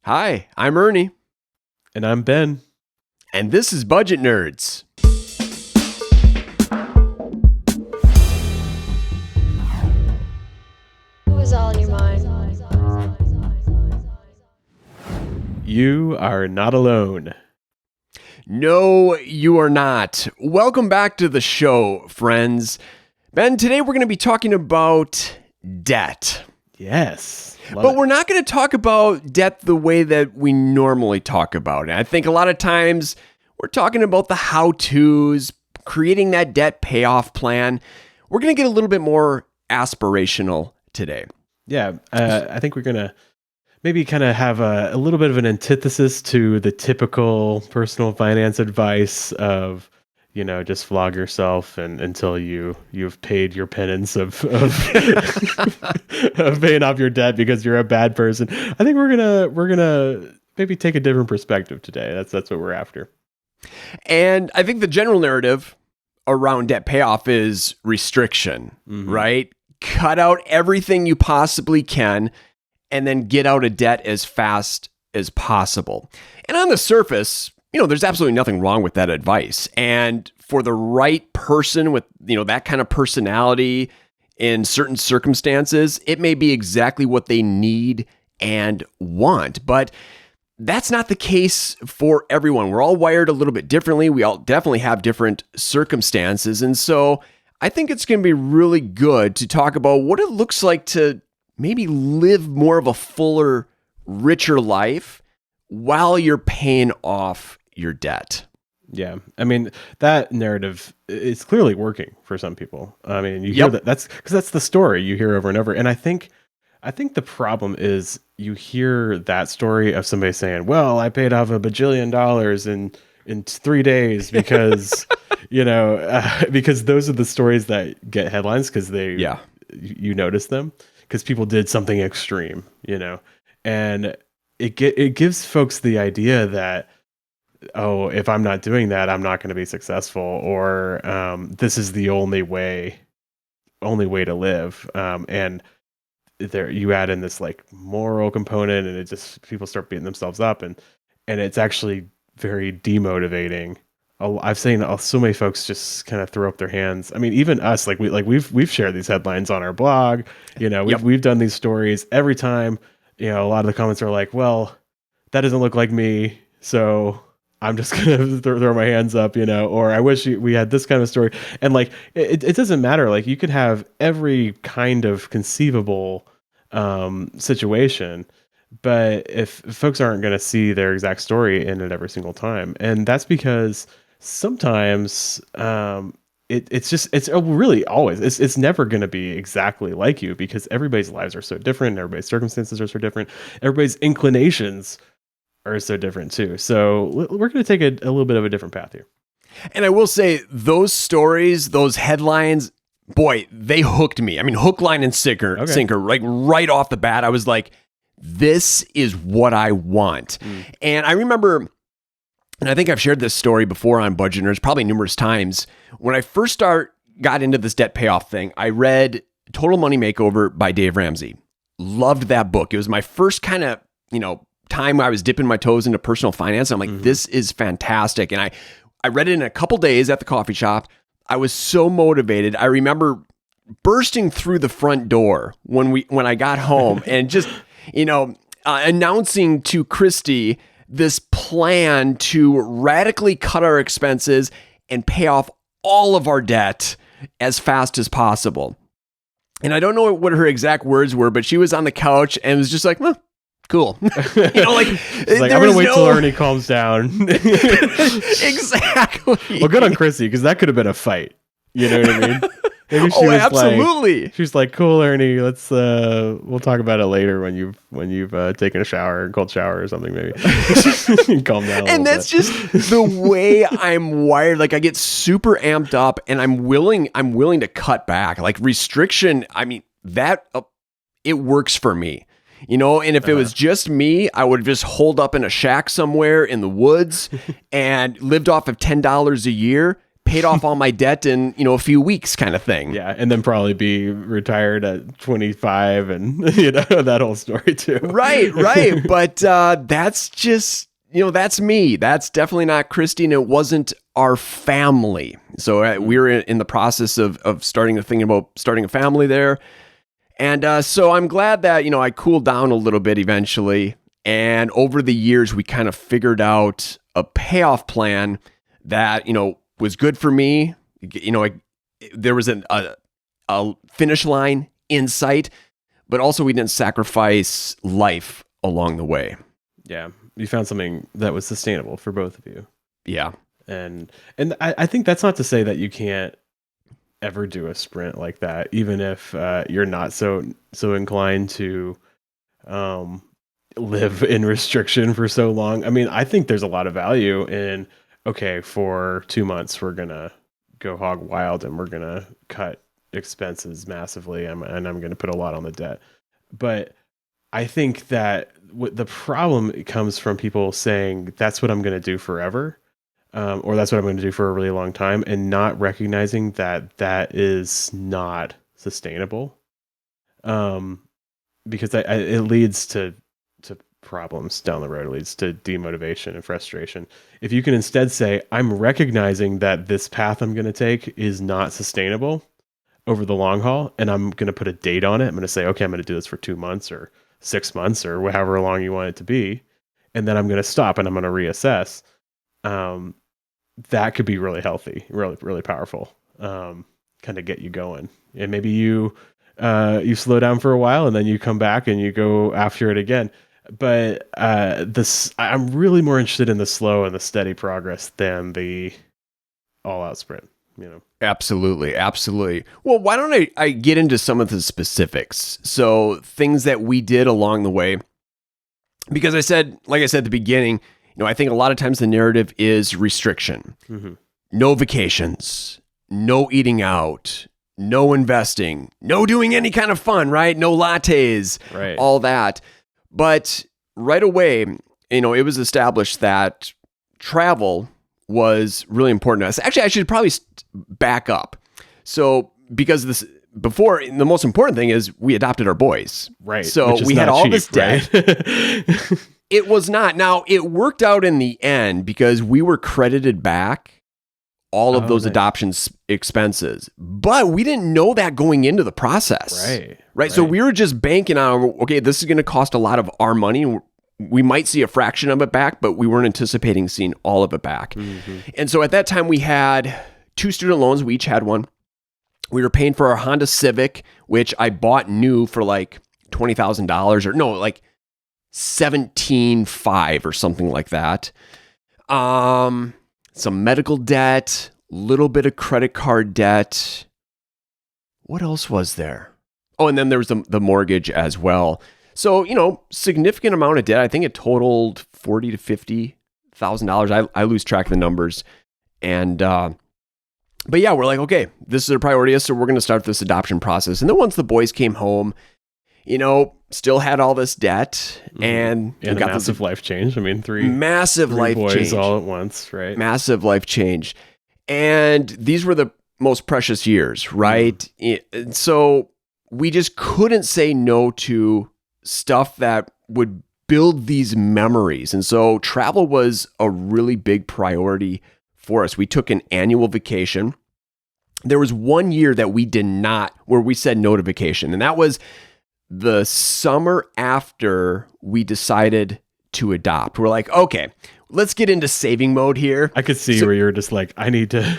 Hi, I'm Ernie. And I'm Ben. And this is Budget Nerds. What was all in your mind? You are not alone. No, you are not. Welcome back to the show, friends. Ben, today we're going to be talking about debt. Yes. But we're not going to talk about debt the way that we normally talk about it. I think a lot of times we're talking about the how-tos, creating that debt payoff plan. We're going to get a little bit more aspirational today. Yeah, I think we're going to maybe kind of have a little bit of an antithesis to the typical personal finance advice of, just flog yourself until you've paid your penance of of paying off your debt because you're a bad person. I think we're gonna maybe take a different perspective today. That's what we're after. And I think the general narrative around debt payoff is restriction, right? Cut out everything you possibly can and then get out of debt as fast as possible. And on the surface, there's absolutely nothing wrong with that advice. And for the right person with, that kind of personality in certain circumstances, it may be exactly what they need and want. But that's not the case for everyone. We're all wired a little bit differently. We all definitely have different circumstances. And so I think it's going to be really good to talk about what it looks like to maybe live more of a fuller, richer life while you're paying off your debt. Yeah. I mean, that narrative is clearly working for some people. I mean, you hear that's because that's the story you hear over and over. And I think the problem is you hear that story of somebody saying, well, I paid off $1 bajillion in 3 days because, because those are the stories that get headlines because you notice them because people did something extreme, and it gives folks the idea that, oh, if I'm not doing that, I'm not going to be successful, or this is the only way to live. And there you add in this like moral component, and it just people start beating themselves up, and it's actually very demotivating. I've seen so many folks just kind of throw up their hands. I mean, even us, we've shared these headlines on our blog. We've done these stories every time. A lot of the comments are like, well, that doesn't look like me, so I'm just going to throw my hands up, or I wish we had this kind of story. And like, it doesn't matter. Like you could have every kind of conceivable situation, but if folks aren't going to see their exact story in it every single time, and that's because sometimes it's really always, it's never going to be exactly like you because everybody's lives are so different. Everybody's circumstances are so different. Everybody's inclinations are so different too. So we're going to take a little bit of a different path here. And I will say those stories, those headlines, boy, they hooked me. I mean, hook, line, and sinker, like right off the bat. I was like, this is what I want. And I remember, and I think I've shared this story before on Budget Nerds, probably numerous times. When I first got into this debt payoff thing, I read Total Money Makeover by Dave Ramsey. Loved that book. It was my first kind of, time I was dipping my toes into personal finance. I'm like, this is fantastic. And I read it in a couple days at the coffee shop. I was so motivated. I remember bursting through the front door when I got home and just, announcing to Christy this plan to radically cut our expenses and pay off all of our debt as fast as possible. And I don't know what her exact words were, but she was on the couch and was just like, cool. She's like, I'm going to wait till Ernie calms down. Exactly. Well, good on Chrissy, because that could have been a fight. You know what I mean? Maybe she was absolutely. She's like, cool, Ernie, let's we'll talk about it later when you've taken a shower, cold shower or something, maybe. Calm down. And that's just the way I'm wired. Like I get super amped up and I'm willing to cut back. Like restriction, I mean, that it works for me. And if it was just me, I would just hold up in a shack somewhere in the woods and lived off of $10 a year, paid off all my debt in, a few weeks kind of thing. Yeah. And then probably be retired at 25 and, that whole story too. Right. But that's just, that's me. That's definitely not Christy, and it wasn't our family. So we were in the process of thinking about starting a family there. And so I'm glad that, I cooled down a little bit eventually. And over the years, we kind of figured out a payoff plan that, was good for me. There was a finish line in sight, but also we didn't sacrifice life along the way. Yeah. You found something that was sustainable for both of you. Yeah. And I think that's not to say that you can't ever do a sprint like that, even if you're not so inclined to live in restriction for so long. I mean, I think there's a lot of value in, okay, for 2 months, we're going to go hog wild and we're going to cut expenses massively and I'm going to put a lot on the debt. But I think that the problem comes from people saying that's what I'm going to do forever. Or that's what I'm going to do for a really long time, and not recognizing that is not sustainable. Because it leads to problems down the road. It leads to demotivation and frustration. If you can instead say, I'm recognizing that this path I'm going to take is not sustainable over the long haul, and I'm going to put a date on it. I'm going to say, okay, I'm going to do this for 2 months or 6 months or however long you want it to be. And then I'm going to stop and I'm going to reassess. That could be really healthy, really, really powerful, kind of get you going. And maybe you slow down for a while and then you come back and you go after it again. But I'm really more interested in the slow and the steady progress than the all-out sprint. Absolutely. Well, why don't I get into some of the specifics? So things that we did along the way, because like I said at the beginning, I think a lot of times the narrative is restriction. Mm-hmm. No vacations, no eating out, no investing, no doing any kind of fun, right? No lattes, right? All that. But right away, it was established that travel was really important to us. Actually, I should probably back up. So because before, the most important thing is we adopted our boys. Right. So we had all cheap, this debt. Right? It was not. Now, it worked out in the end because we were credited back all of those adoption expenses. But we didn't know that going into the process. Right. So we were just banking on, okay, this is going to cost a lot of our money. We might see a fraction of it back, but we weren't anticipating seeing all of it back. Mm-hmm. And so at that time, we had 2 student loans. We each had one. We were paying for our Honda Civic, which I bought new for like $20,000 or no, like $17,500 or something like that. Some medical debt, little bit of credit card debt. What else was there? Oh, and then there was the mortgage as well. So, significant amount of debt. I think it totaled $40,000 to $50,000. I lose track of the numbers. And, but yeah, we're like, okay, this is a priority, so we're going to start this adoption process. And then once the boys came home, still had all this debt and got a massive life change. I mean, three life boys change all at once, right? Massive life change. And these were the most precious years, right? Mm-hmm. So we just couldn't say no to stuff that would build these memories. And so travel was a really big priority for us. We took an annual vacation. There was 1 year that we did not, where we said no to vacation. And that was the summer after we decided to adopt. We're like, okay, let's get into saving mode here. I could see where you're just like, I need to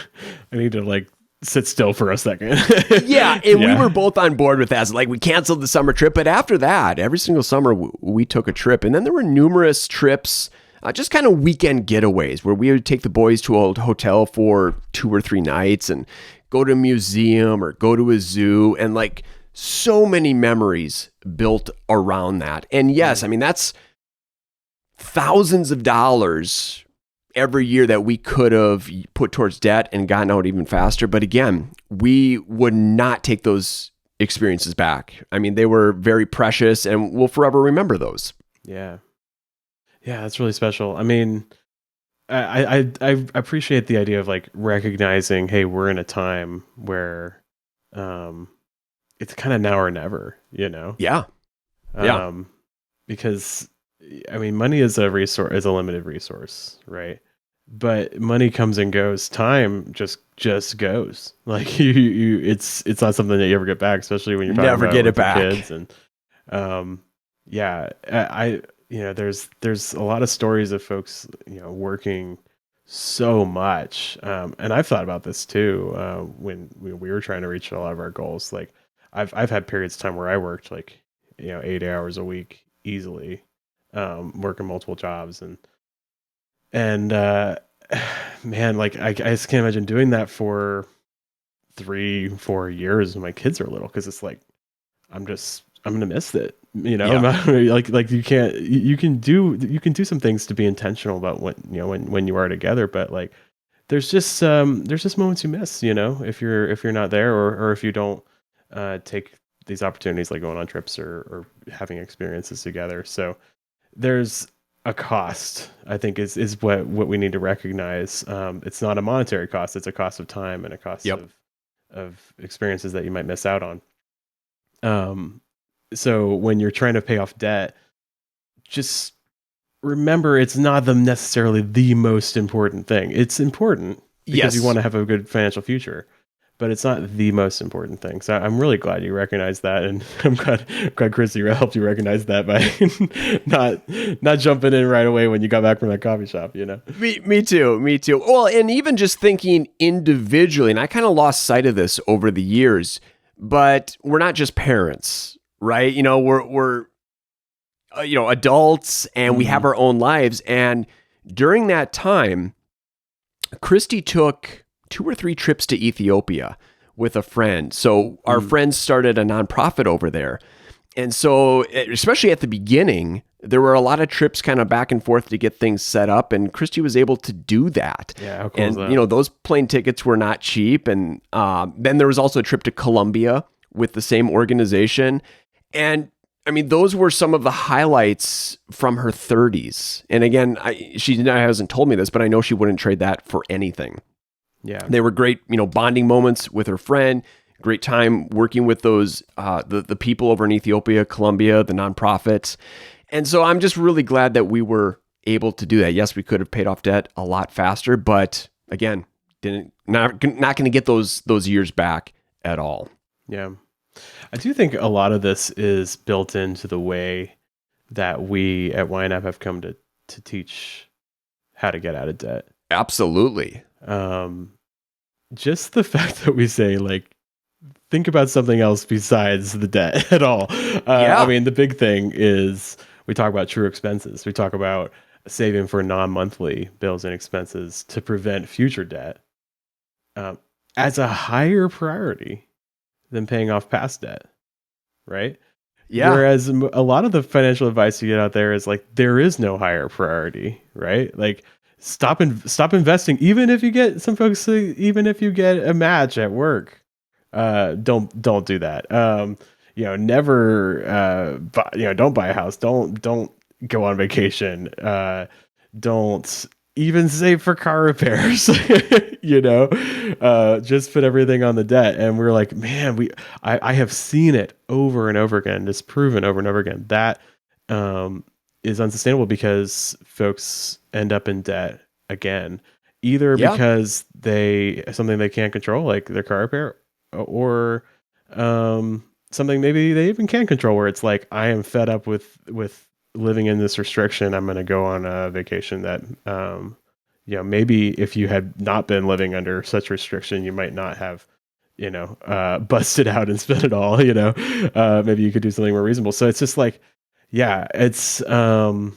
like sit still for a second. Yeah. And we were both on board with that. So like we canceled the summer trip, but after that, every single summer we took a trip. And then there were numerous trips, just kind of weekend getaways where we would take the boys to a hotel for 2 or 3 nights and go to a museum or go to a zoo, and like so many memories built around that. And yes, I mean, that's thousands of dollars every year that we could have put towards debt and gotten out even faster. But again, we would not take those experiences back. I mean, they were very precious and we'll forever remember those. Yeah. Yeah, that's really special. I mean, I appreciate the idea of like recognizing, hey, we're in a time where it's kind of now or never, you know? Yeah. Yeah. Because I mean, money is a resource, is a limited resource, right? But money comes and goes. Time just goes. Like it's not something that you ever get back, especially when you're talking Never about get it with your back. kids. And yeah, you know, there's a lot of stories of folks, you know, working so much. And I've thought about this too, when we were trying to reach a lot of our goals. Like I've had periods of time where I worked like, you know, 8 hours a week easily, working multiple jobs, and man, like I just can't imagine doing that for 3-4 years when my kids are little, because it's like I'm gonna miss it, you know. Yeah. like you can do some things to be intentional about when, you know, when you are together, but like there's just moments you miss, you know, if you're not there, or if you don't take these opportunities, like going on trips or having experiences together. So there's a cost, I think, is what we need to recognize. It's not a monetary cost; it's a cost of time and a cost Yep. of experiences that you might miss out on. So when you're trying to pay off debt, just remember it's not necessarily the most important thing. It's important because you Yes. want to have a good financial future, but it's not the most important thing. So I'm really glad you recognize that, and I'm glad Christy helped you recognize that by not jumping in right away when you got back from that coffee shop. You know, Me too. Me too. Well, and even just thinking individually, and I kind of lost sight of this over the years, but we're not just parents, right? You know, we're you know, adults, and we have our own lives. And during that time, Christy took 2 or 3 trips to Ethiopia with a friend. So our friends started a nonprofit over there. And so, especially at the beginning, there were a lot of trips kind of back and forth to get things set up, and Christy was able to do that. Yeah, how cool and is that? you know, those plane tickets were not cheap. And then there was also a trip to Colombia with the same organization. And I mean, those were some of the highlights from her 30s. And again, she hasn't told me this, but I know she wouldn't trade that for anything. Yeah, They were great, you know, bonding moments with her friend. Great time working with those the people over in Ethiopia, Colombia, the nonprofits. And so I'm just really glad that we were able to do that. Yes, we could have paid off debt a lot faster, but again, not going to get those years back at all. yeah. I do think a lot of this is built into the way that we at YNAB have come to teach how to get out of debt. Absolutely. Just the fact that we say, like, think about something else besides the debt at all. Yeah. I mean, the big thing is we talk about true expenses. We talk about saving for non-monthly bills and expenses to prevent future debt as a higher priority than paying off past debt, right? Yeah. Whereas a lot of the financial advice you get out there is like, there is no higher priority, right? Like, stop investing, even if you get some folks, even if you get a match at work. Don't do that. You know, never don't buy a house. Don't go on vacation. Don't even save for car repairs. You know, just put everything on the debt. And we're like, man, I have seen it over and over again, just proven over and over again, that is unsustainable, because folks end up in debt again, either because something they can't control, like their car repair, or something maybe they even can control, where it's like, I am fed up with living in this restriction. I'm going to go on a vacation that, you know, maybe if you had not been living under such restriction, you might not have, you know, busted out and spent it all, you know. Maybe you could do something more reasonable. So it's just like, yeah, it's trying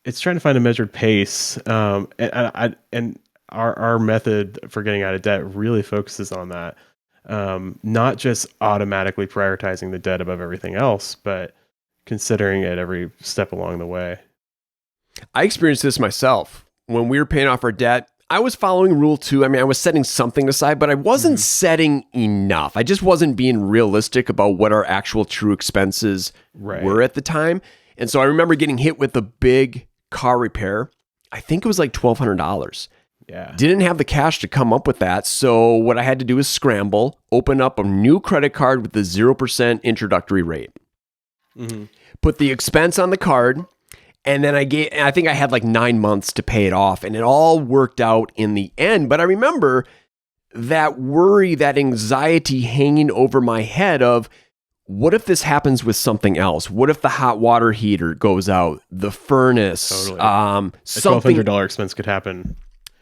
to find a measured pace. And our method for getting out of debt really focuses on that. Not just automatically prioritizing the debt above everything else, but considering it every step along the way. I experienced this myself. When we were paying off our debt, I was following rule 2. I mean, I was setting something aside, but I wasn't setting enough. I just wasn't being realistic about what our actual true expenses were at the time. And so I remember getting hit with a big car repair. I think it was like $1,200. Yeah. Didn't have the cash to come up with that. So what I had to do is scramble, open up a new credit card with the 0% introductory rate, put the expense on the card. And then I think I had like 9 months to pay it off, and it all worked out in the end. But I remember that worry, that anxiety hanging over my head of, what if this happens with something else? What if the hot water heater goes out, the furnace, Totally. A $1,200 expense could happen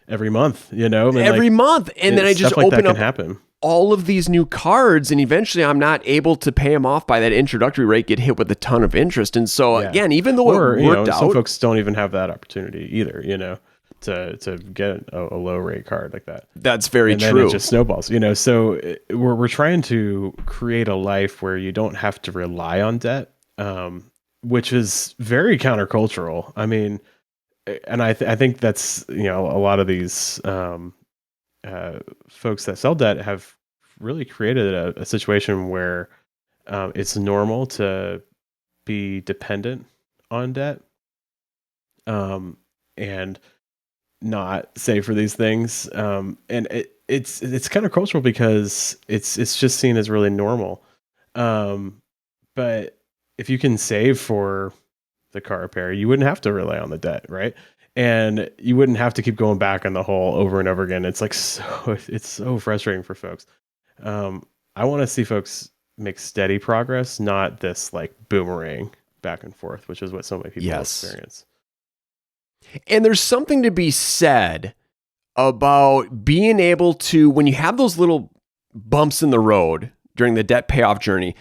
every month, every month. And then I just open up happen. all of these new cards, and eventually I'm not able to pay them off by that introductory rate, get hit with a ton of interest. And so again, even though it worked out, some folks don't even have that opportunity either, to get a low rate card like that. That's very true. And then it just snowballs, so we're trying to create a life where you don't have to rely on debt, which is very countercultural. I mean, and I think that's, a lot of these folks that sell debt have really created a situation where it's normal to be dependent on debt, and not save for these things. And it's kind of cultural because it's just seen as really normal. But if you can save for the car repair, you wouldn't have to rely on the debt, right? And you wouldn't have to keep going back on the hole over and over again. It's like it's so frustrating for folks. I want to see folks make steady progress, not this like boomerang back and forth, which is what so many people experience. And there's something to be said about being able to, when you have those little bumps in the road during the debt payoff journey,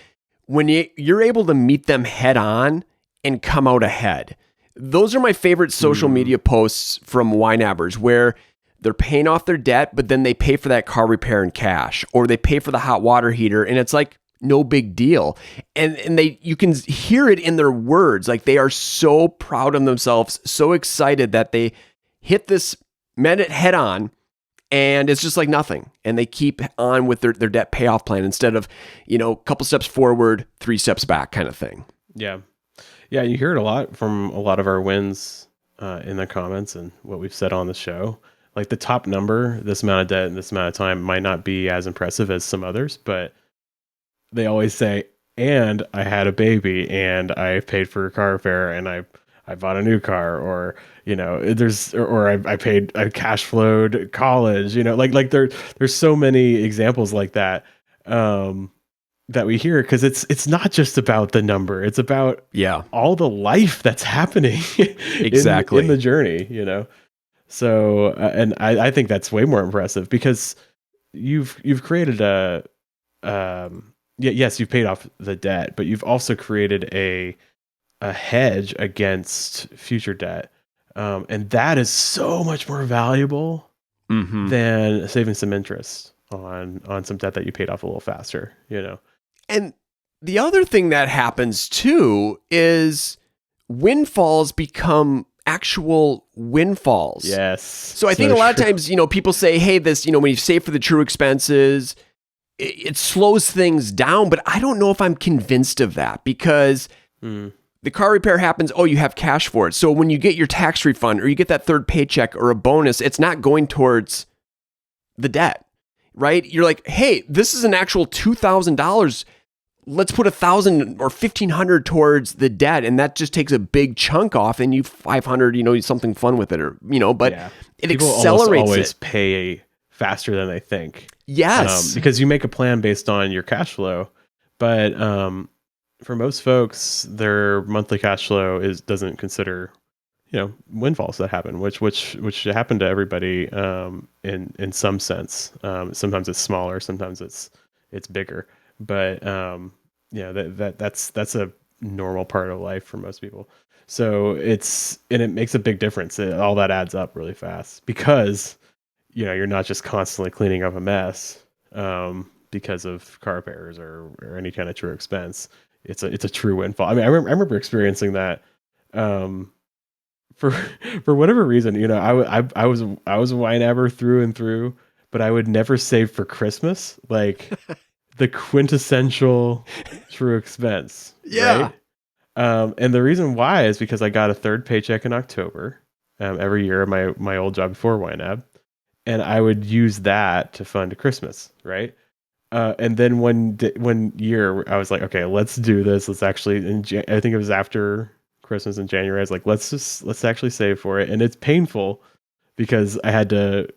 when you're able to meet them head on and come out ahead. Those are my favorite social media posts from YNABers, where they're paying off their debt, but then they pay for that car repair in cash, or they pay for the hot water heater, and it's like no big deal. And you can hear it in their words, like they are so proud of themselves, so excited that they hit this, met it head on, and it's just like nothing. And they keep on with their debt payoff plan instead of, a couple steps forward, 3 steps back kind of thing. Yeah. Yeah, you hear it a lot from a lot of our wins in the comments and what we've said on the show. Like the top number, this amount of debt and this amount of time, might not be as impressive as some others, but they always say, and I had a baby, and I paid for a car repair, and I bought a new car, or I cash flowed college, like there's so many examples like that. That we hear, because it's not just about the number, it's about all the life that's happening exactly in the journey, So and I think that's way more impressive, because you've created yes, you've paid off the debt, but you've also created a hedge against future debt, and that is so much more valuable than saving some interest on some debt that you paid off a little faster, And the other thing that happens too is windfalls become actual windfalls. Yes. So I think a lot of times, people say, hey, this, when you save for the true expenses, it slows things down. But I don't know if I'm convinced of that, because the car repair happens. Oh, you have cash for it. So when you get your tax refund, or you get that third paycheck or a bonus, it's not going towards the debt, right? You're like, hey, this is an actual $2,000. Let's put $1,000 or $1,500 towards the debt, and that just takes a big chunk off, and you $500, something fun with it, or but it people accelerates always it. Pay faster than they think. Yes, because you make a plan based on your cash flow, but for most folks, their monthly cash flow doesn't consider windfalls that happen, which happen to everybody in some sense. Sometimes it's smaller, sometimes it's bigger. But that's a normal part of life for most people. So it makes a big difference. All that adds up really fast, because you're not just constantly cleaning up a mess because of car repairs or any kind of true expense. It's a true windfall. I mean, I remember experiencing that for whatever reason. I was a YNABer through and through, but I would never save for Christmas, like the quintessential true expense. Yeah. Right? And the reason why is because I got a third paycheck in October, every year of my old job before YNAB, and I would use that to fund Christmas, right? And then one year I was like, okay, let's do this. Let's actually, I think it was after Christmas in January. I was like, let's actually save for it. And it's painful because I had to,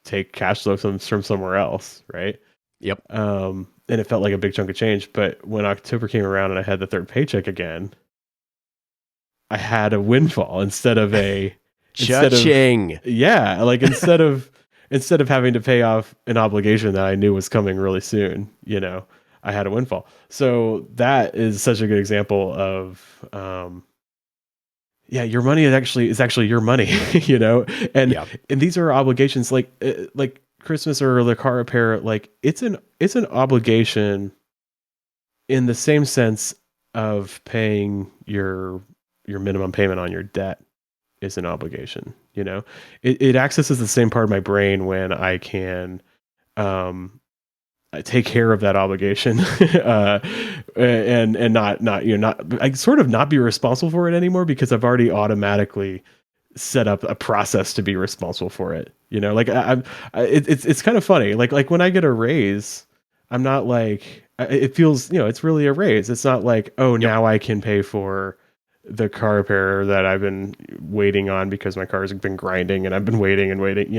take cash flow from somewhere else, right? Yep. And it felt like a big chunk of change. But when October came around and I had the third paycheck again, I had a windfall instead of Cha-ching. yeah, like instead of having to pay off an obligation that I knew was coming really soon, I had a windfall. So that is such a good example of, yeah, your money is actually your money, and Yeah. and these are obligations like Christmas or the car repair. Like it's an obligation in the same sense of paying your minimum payment on your debt is an obligation. It accesses the same part of my brain when I can take care of that obligation and not I sort of not be responsible for it anymore because I've already automatically set up a process to be responsible for it. Like it's kind of funny. Like when I get a raise, I'm not like it feels, it's really a raise. It's not like, oh, now I can pay for the car repair that I've been waiting on because my car's been grinding and I've been waiting and waiting,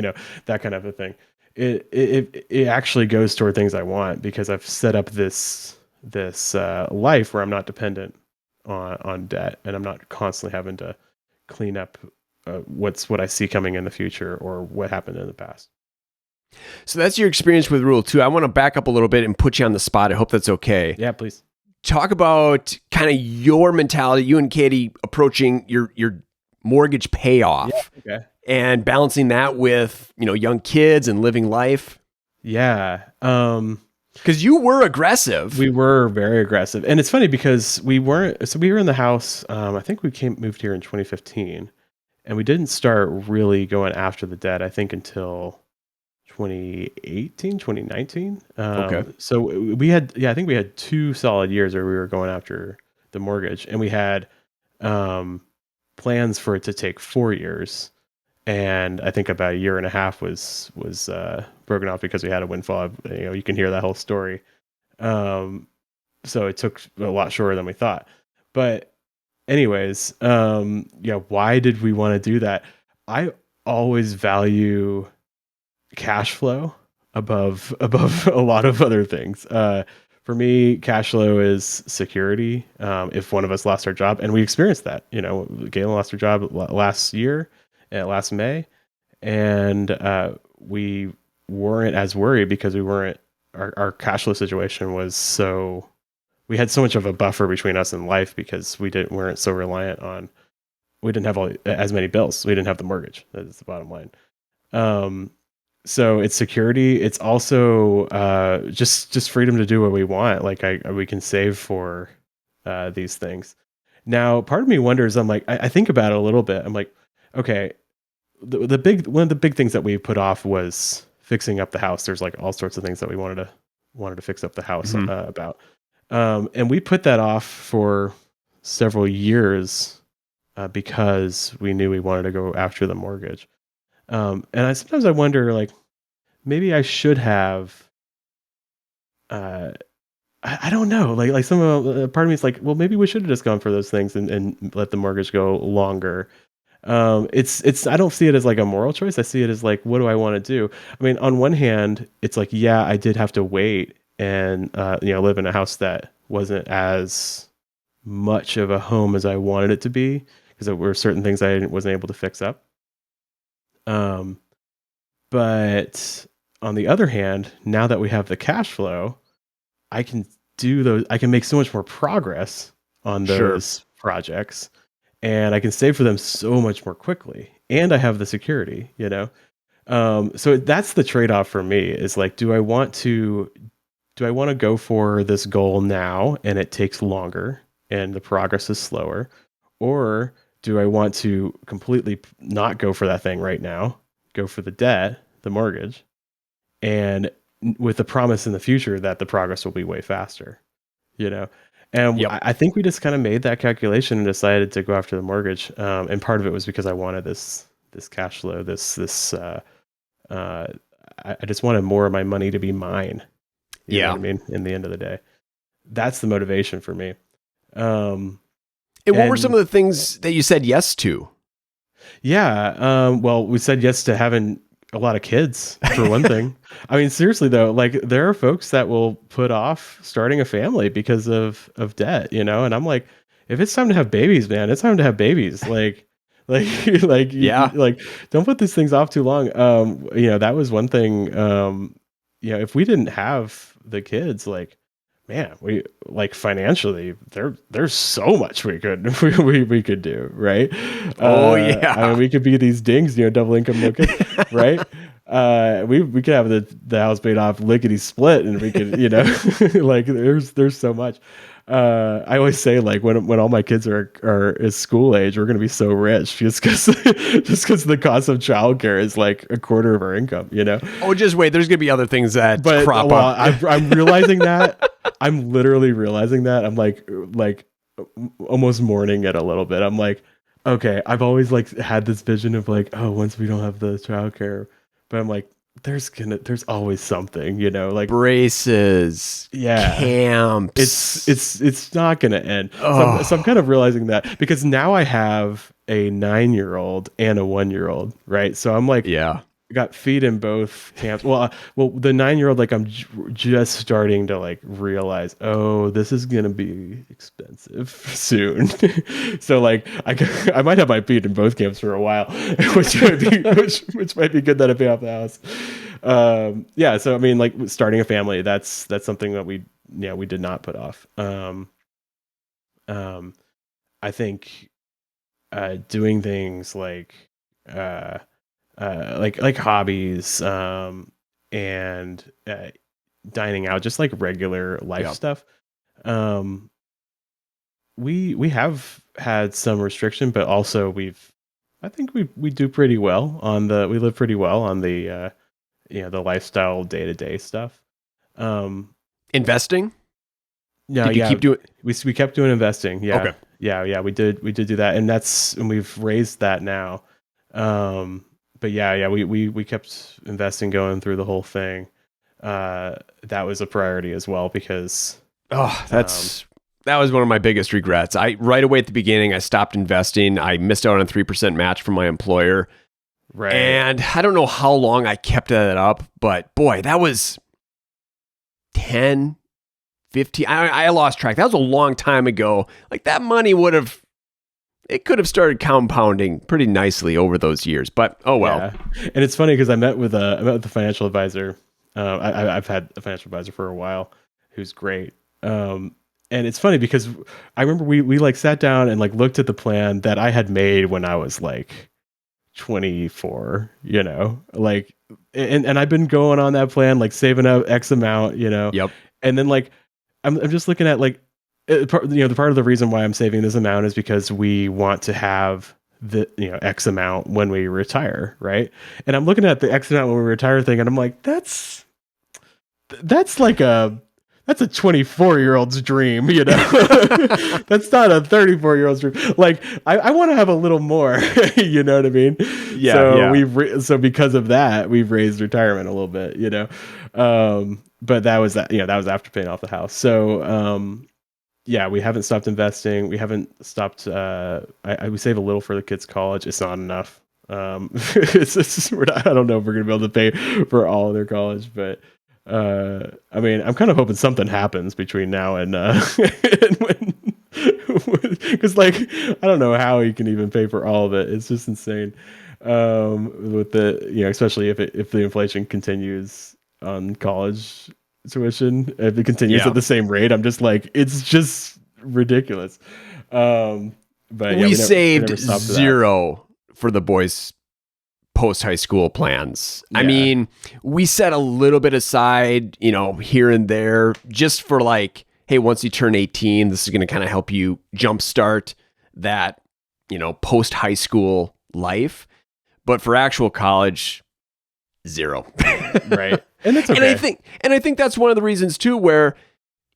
that kind of a thing. It actually goes toward things I want because I've set up this life where I'm not dependent on debt and I'm not constantly having to clean up what I see coming in the future or what happened in the past. So that's your experience with Rule 2. I want to back up a little bit and put you on the spot. I hope that's okay. Yeah, please. Talk about kind of your mentality, you and Katie approaching your mortgage payoff. Yeah, okay. And balancing that with, young kids and living life. Yeah. Because you were aggressive. We were very aggressive. And it's funny because we were in the house. I think we moved here in 2015 and we didn't start really going after the debt, I think, until 2018, 2019. Okay. So we had, I think we had 2 solid years where we were going after the mortgage, and we had plans for it to take 4 years. And I think about a year and a half was broken off because we had a windfall. You can hear that whole story. So it took a lot shorter than we thought. But anyways, why did we want to do that? I always value cash flow above a lot of other things. For me, cash flow is security. If one of us lost our job, and we experienced that, Galen lost her job last year. Last May, and we weren't as worried because our cash flow situation was we had so much of a buffer between us and life because we weren't so reliant on, we didn't have as many bills. We didn't have the mortgage. That's the bottom line. So it's security. It's also just freedom to do what we want. Like we can save for these things. Now, part of me wonders, I'm like, I think about it a little bit. I'm like, okay, one of the big things that we put off was fixing up the house. There's like all sorts of things that we wanted to fix up the house about. And we put that off for several years because we knew we wanted to go after the mortgage. And sometimes I wonder, like, maybe I should have, I don't know, like some part of me is like, well, maybe we should have just gone for those things and let the mortgage go longer. It's I don't see it as like a moral choice. I see it as like, what do I want to do? I mean, on one hand, it's like, yeah, I did have to wait and live in a house that wasn't as much of a home as I wanted it to be because there were certain things I wasn't able to fix up. But on the other hand, now that we have the cash flow, I can make so much more progress on those projects. And I can save for them so much more quickly. And I have the security, So that's the trade-off for me is like, do I want to go for this goal now and it takes longer and the progress is slower? Or do I want to completely not go for that thing right now, go for the debt, the mortgage, and with the promise in the future that the progress will be way faster, And Yep. I think we just kind of made that calculation and decided to go after the mortgage. And part of it was because I wanted this cash flow, I just wanted more of my money to be mine. You know what I mean? In the end of the day, that's the motivation for me. And what were some of the things that you said yes to? Yeah. Well, we said yes to having a lot of kids, for one thing. I mean, seriously though, like there are folks that will put off starting a family because of debt, you know? And I'm like, if it's time to have babies, man, it's time to have babies. Like, Yeah. like don't put these things off too long. You know, that was one thing. You know, if we didn't have the kids, like, man, we like financially, there's so much we could we could do, right? Oh yeah. I mean, we could be these dings, you know, double income no kids, right? We could have the house paid off lickety split, and we could, you know, like there's so much. I always say, like, when all my kids are is school age, we're gonna be so rich just because the cost of childcare is like a quarter of our income, you know. Oh, just wait. There's gonna be other things that crop up. I'm realizing that. I'm literally realizing that. I'm like almost mourning it a little bit. I'm like, okay, I've always like had this vision of like, oh, once we don't have the childcare, but I'm like, there's always something, you know, like braces, camps. It's not gonna end. So I'm kind of realizing that, because now I have a 9-year-old and a 1-year-old, right? So I'm like, got feet in both camps. Well, the 9-year-old, like I'm just starting to like realize, oh, this is gonna be expensive soon. So like I might have my feet in both camps for a while, which might be good that I pay off the house. Yeah. So I mean, like starting a family, that's something that we did not put off. I think doing things like hobbies, and dining out, just like regular life stuff. We have had some restriction, but also I think we do pretty well we live pretty well on the the lifestyle day-to-day stuff. Investing? No, Did you keep doing? We kept doing investing. Yeah. Okay. Yeah, we did do that, and we've raised that now. But we kept investing going through the whole thing. That was a priority as well, because that was one of my biggest regrets. Right away at the beginning, I stopped investing. I missed out on a 3% match from my employer. Right. And I don't know how long I kept that up, but boy, that was 10, 15. I lost track. That was a long time ago. Like that money it could have started compounding pretty nicely over those years, but oh well. Yeah. And it's funny because I met with the financial advisor. I've had a financial advisor for a while who's great. And it's funny because I remember we like sat down and like looked at the plan that I had made when I was like 24, you know, like, and I've been going on that plan, like saving up X amount, you know. Yep. And then like, I'm just looking at like, the part of the reason why I'm saving this amount is because we want to have the, X amount when we retire. Right. And I'm looking at the X amount when we retire thing, and I'm like, that's like that's a 24-year-old's dream, you know. That's not a 34-year-old's dream. Like I want to have a little more, you know what I mean? Yeah. So so because of that, we've raised retirement a little bit, you know. But that was after paying off the house. So we haven't stopped investing. We haven't stopped. We save a little for the kids' college. It's not enough. I don't know if we're gonna be able to pay for all of their college, but I mean, I'm kind of hoping something happens between now and when, because like I don't know how you can even pay for all of it. It's just insane. With the especially if the inflation continues on college tuition, if it continues at the same rate, I'm just like, it's just ridiculous. But we saved zero for the boys' post-high school plans. I mean, we set a little bit aside, here and there, just for like, hey, once you turn 18, this is going to kind of help you jumpstart that, post-high school life. But for actual college, zero. Right. And it's okay. And I think that's one of the reasons too, where,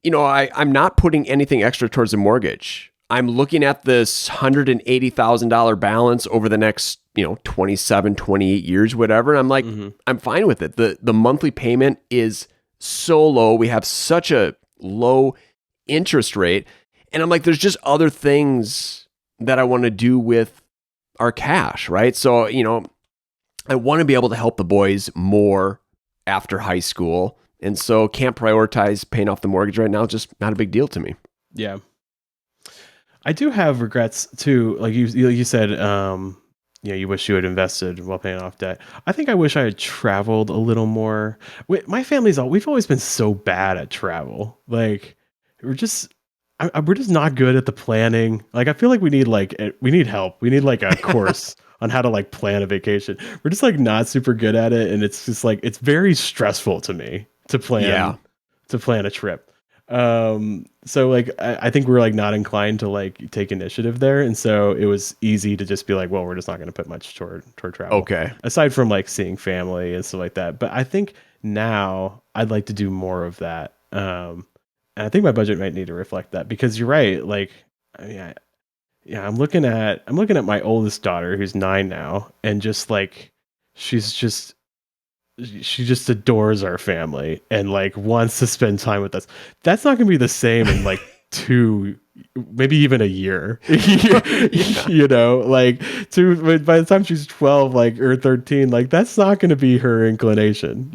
I'm not putting anything extra towards the mortgage. I'm looking at this $180,000 balance over the next, 27, 28 years, whatever. And I'm like, I'm fine with it. The monthly payment is so low. We have such a low interest rate. And I'm like, there's just other things that I want to do with our cash, right? So, I want to be able to help the boys more after high school. And so can't prioritize paying off the mortgage right now. It's just not a big deal to me. Yeah. I do have regrets too. Like you said, you wish you had invested while paying off debt. I think I wish I had traveled a little more. My we've always been so bad at travel. Like we're just not good at the planning. Like I feel like we need help. We need like a course on how to like plan a vacation. We're just like not super good at it. And it's just like, it's very stressful to me to plan a trip. So like I think we're like not inclined to like take initiative there, and so it was easy to just be like, well, we're just not going to put much toward travel. Okay. Aside from like seeing family and stuff like that, but I think now I'd like to do more of that. And I think my budget might need to reflect that, because you're right. Like, I mean, I'm looking at my oldest daughter, who's 9 now, and just like she just adores our family and like wants to spend time with us. That's not going to be the same in like 2, maybe even a year. By the time she's 12, like, or 13, like that's not going to be her inclination,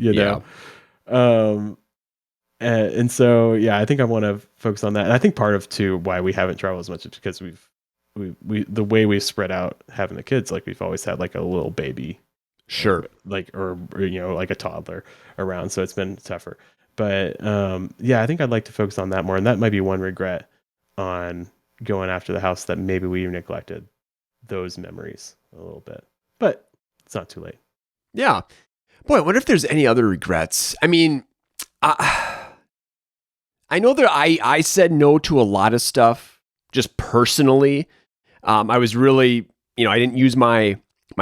And so, I think I want to focus on that. And I think part of too why we haven't traveled as much is because we the way we've spread out having the kids, like we've always had like a little baby. Sure. Like, or, like a toddler around. So it's been tougher, but, I think I'd like to focus on that more. And that might be one regret on going after the house, that maybe we neglected those memories a little bit, but it's not too late. Yeah. Boy, I wonder if there's any other regrets. I mean, I know that I said no to a lot of stuff just personally. I was really, I didn't use my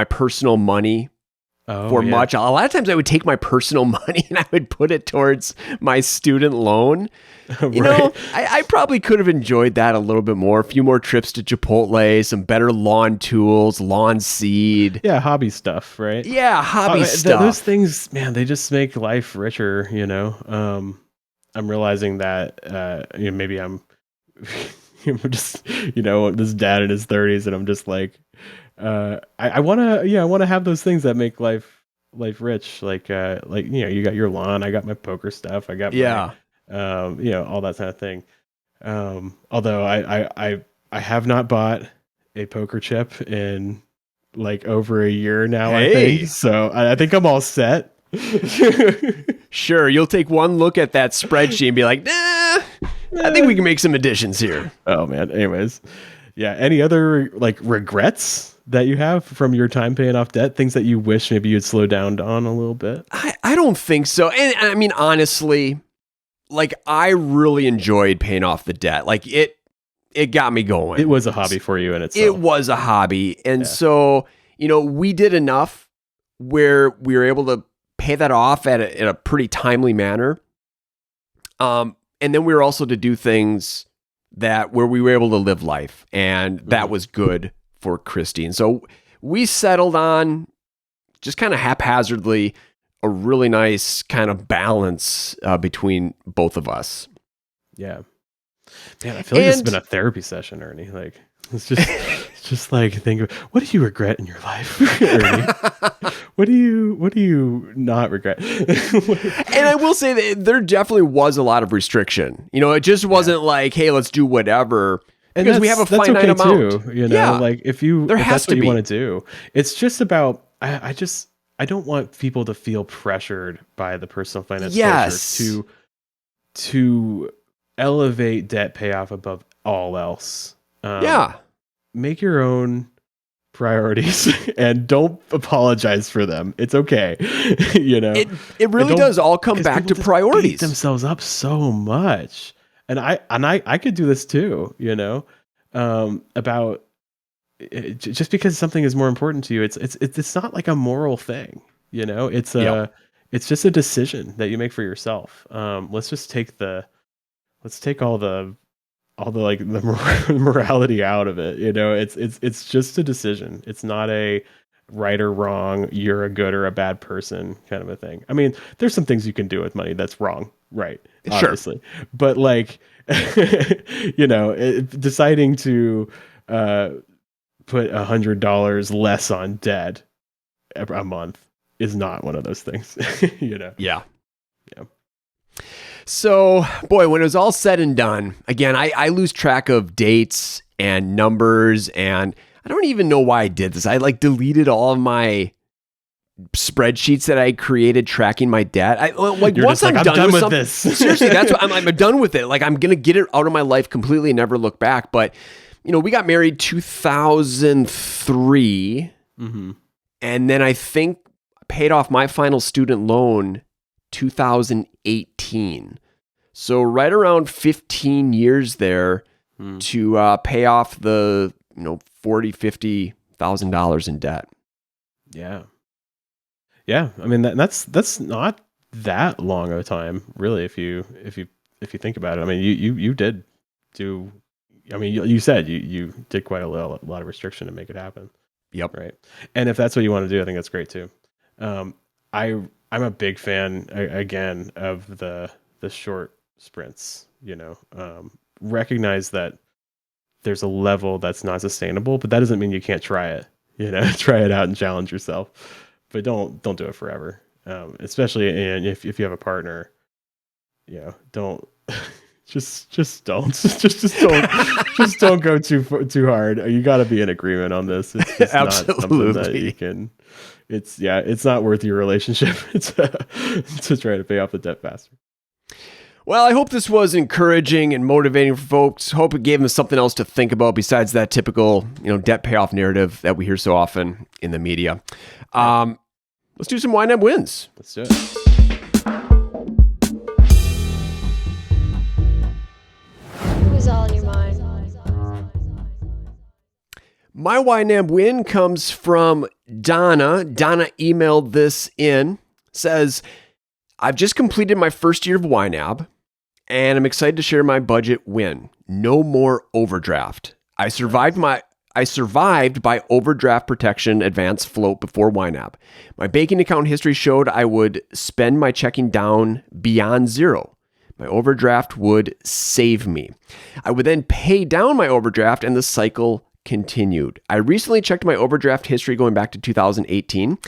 personal money much. A lot of times I would take my personal money and I would put it towards my student loan. Right. I probably could have enjoyed that a little bit more. A few more trips to Chipotle, some better lawn tools, lawn seed. Yeah, hobby stuff, right? Yeah, hobby stuff. Those things, man, they just make life richer, I'm realizing that, maybe I'm just, this dad in his 30s, and I'm just like, I want to have those things that make life rich. Like, you got your lawn, I got my poker stuff, I got my, all that kind of thing. Although I have not bought a poker chip in like over a year now, I think. So I think I'm all set. Sure. You'll take one look at that spreadsheet and be like, nah, I think we can make some additions here. Oh man. Anyways. Yeah. Any other like regrets that you have from your time paying off debt? Things that you wish maybe you'd slow down on a little bit? I don't think so. And I mean, honestly, like I really enjoyed paying off the debt. Like it got me going. It was a hobby for you in itself. It was a hobby. And so, we did enough where we were able to pay that off in a pretty timely manner. And then we were also to do things where we were able to live life, and that was good for Christine. So we settled on just kind of haphazardly a really nice kind of balance between both of us. Yeah. Man, I feel like this has been a therapy session, Ernie. Like, it's just like, think of, what do you regret in your life, Ernie? What do you not regret? And I will say that there definitely was a lot of restriction. It just wasn't like, hey, let's do whatever. And because we have a finite amount. Too, like if that's what you want to do, it's just about, I don't want people to feel pressured by the personal finance pressure to elevate debt payoff above all else. Make your own priorities and don't apologize for them. It's okay. It really does all come back to priorities. Beat themselves up so much. And I could do this too, about just because something is more important to you. It's not like a moral thing, it's just a decision that you make for yourself. Let's just take the let's take all the like the morality out of it. You know, it's just a decision. It's not a right or wrong, you're a good or a bad person kind of a thing. I mean, there's some things you can do with money that's wrong, right? Obviously. Sure. But like, you know, deciding to put $100 less on debt a month is not one of those things, you know? Yeah. Yeah. So, boy, when it was all said and done, again, I lose track of dates and numbers, and I don't even know why I did this. I like deleted all of my spreadsheets that I created tracking my debt. Once I'm done with this, seriously, that's what I'm done with it. Like, I'm going to get it out of my life completely and never look back. But, you know, we got married 2003. Mm-hmm. And then I think I paid off my final student loan 2018. So right around 15 years there to pay off the, you know, $40,000-$50,000 in debt. Yeah. Yeah. I mean, that's not that long of a time, really, if you think about it. I mean, you did do, I mean, you said you did quite a lot of restriction to make it happen. Yep. Right. And if that's what you want to do, I think that's great too. I'm a big fan again of the short sprints, you know, recognize that there's a level that's not sustainable, but that doesn't mean you can't try it, you know, try it out and challenge yourself, but don't do it forever. Especially if you have a partner, you know, don't just don't just don't go too hard. You got to be in agreement on this. It's just absolutely not something that you can. It's not worth your relationship to try to pay off the debt faster. Well, I hope this was encouraging and motivating for folks. Hope it gave them something else to think about besides that typical, you know, debt payoff narrative that we hear so often in the media. Let's do some YNAB wins. Let's do it. Who's all in your mind? My YNAB win comes from Donna. Donna emailed this in, says, I've just completed my first year of YNAB, and I'm excited to share my budget win. No more overdraft. I survived by overdraft protection advance float before YNAB. My banking account history showed I would spend my checking down beyond zero. My overdraft would save me. I would then pay down my overdraft, and the cycle continued. I recently checked my overdraft history going back to 2018.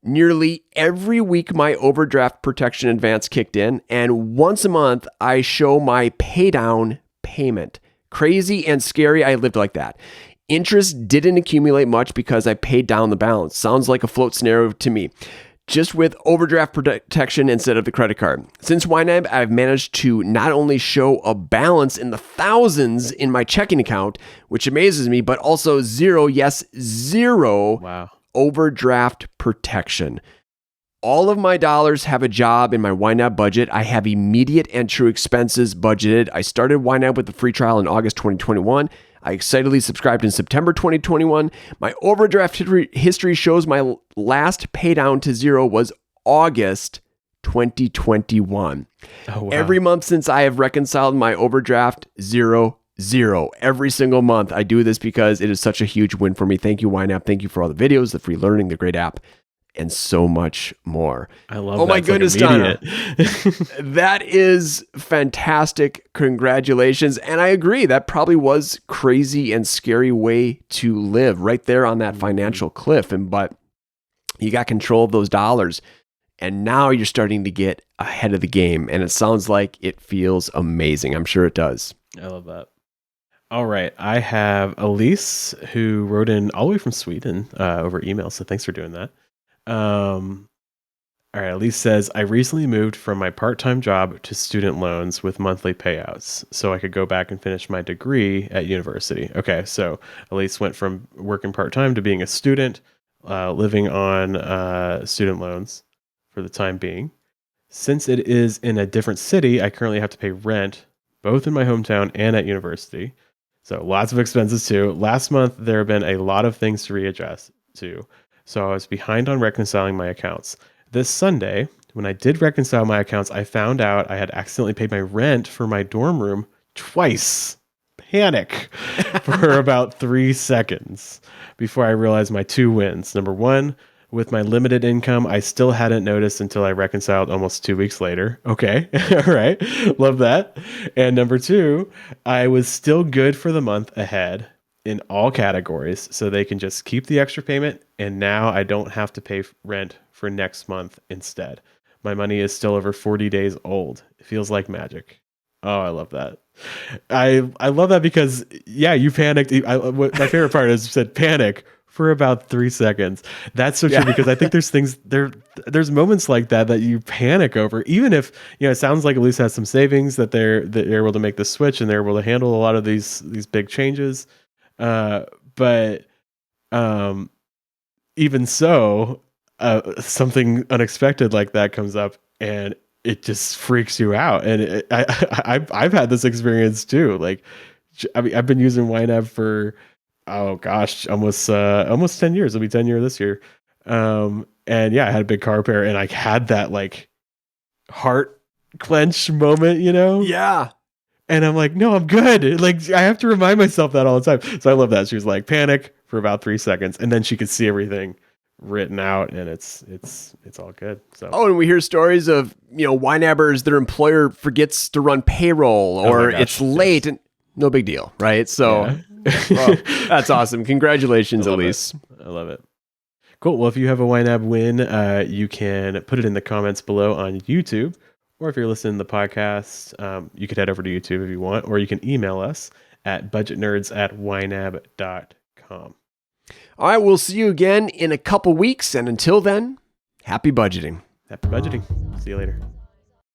Nearly every week, my overdraft protection advance kicked in, and once a month, I show my pay down payment. Crazy and scary, I lived like that. Interest didn't accumulate much because I paid down the balance. Sounds like a float scenario to me. Just with overdraft protection instead of the credit card. Since YNAB, I've managed to not only show a balance in the thousands in my checking account, which amazes me, but also zero wow. overdraft protection. All of my dollars have a job in my YNAB budget. I have immediate and true expenses budgeted. I started YNAB with the free trial in August 2021. I excitedly subscribed in September 2021. My overdraft history shows my last pay down to zero was August 2021. Oh, wow. Every month since I have reconciled my overdraft, zero. Every single month. I do this because it is such a huge win for me. Thank you, YNAB. Thank you for all the videos, the free learning, the great app, and so much more. I love Oh my goodness, Donna. That is fantastic. Congratulations. And I agree, that probably was crazy and scary way to live right there on that financial cliff. But you got control of those dollars. And now you're starting to get ahead of the game. And it sounds like it feels amazing. I'm sure it does. I love that. All right. I have Elise, who wrote in all the way from Sweden over email. So thanks for doing that. All right. Elise says, I recently moved from my part-time job to student loans with monthly payouts so I could go back and finish my degree at university. Okay. So Elise went from working part-time to being a student, living on student loans for the time being. Since it is in a different city, I currently have to pay rent both in my hometown and at university. So lots of expenses too. Last month, there have been a lot of things to readjust to. So I was behind on reconciling my accounts. This Sunday, When I did reconcile my accounts, I found out I had accidentally paid my rent for my dorm room twice. Panic for about 3 seconds before I realized my 2 wins. Number one, with my limited income, I still hadn't noticed until I reconciled almost 2 weeks later. Okay. All right. Love that. And number two, I was still good for the month ahead in all categories. So they can just keep the extra payment. And now I don't have to pay rent for next month instead. My money is still over 40 days old. It feels like magic. Oh, I love that. I love that because, yeah, you panicked. What my favorite part is you said panic for about 3 seconds. That's so true because I think there's moments like that you panic over, even if, it sounds like Elise has some savings that they're able to make the switch and they're able to handle a lot of these big changes. But even so, something unexpected like that comes up and it just freaks you out. And I've had this experience too. Like, I mean, I've been using YNAB for, oh gosh, almost 10 years. It'll be 10 years this year. And yeah, I had a big car repair and I had that like heart clench moment, Yeah. And I'm like, no, I'm good. Like, I have to remind myself that all the time. So I love that. She was like, panic for about 3 seconds. And then she could see everything written out and it's all good. So and we hear stories of YNABers, their employer forgets to run payroll or it's late and no big deal, right? So that's awesome. Congratulations, Elise. I love it. Cool. Well, if you have a YNAB win, you can put it in the comments below on YouTube, or if you're listening to the podcast, you could head over to YouTube if you want, or you can email us at budgetnerds@ynab.com. All right, we'll see you again in a couple weeks. And until then, happy budgeting. Happy budgeting. See you later.